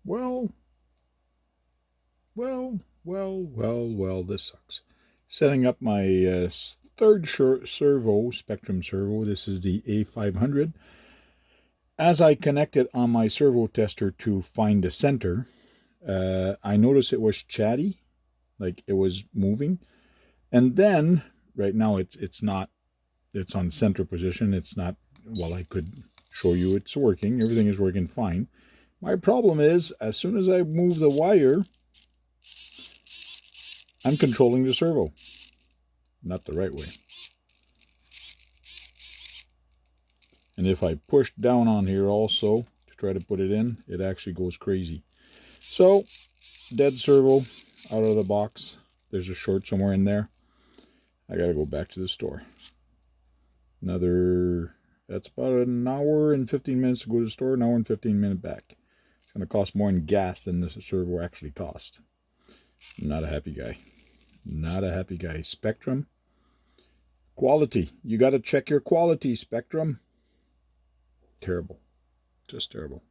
Well, well, this sucks. Setting up my third servo, Spektrum servo. This is the A500. As I connect it on my servo tester to find the center, I noticed it was chatty, like it was moving. And then, right now it's not, it's on center position. It's not, well, I could show you it's working. Everything is working fine. My problem is, as soon as I move the wire, I'm controlling the servo. Not the right way. And if I push down on here also to try to put it in, it actually goes crazy. So, dead servo out of the box. There's a short somewhere in there. I gotta go back to the store. That's about an hour and 15 minutes to go to the store, an hour and 15 minutes back. It's gonna cost more in gas than the servo actually cost. Not a happy guy. Not a happy guy. Spektrum. Quality. You gotta check your quality, Spektrum. Terrible. Just terrible.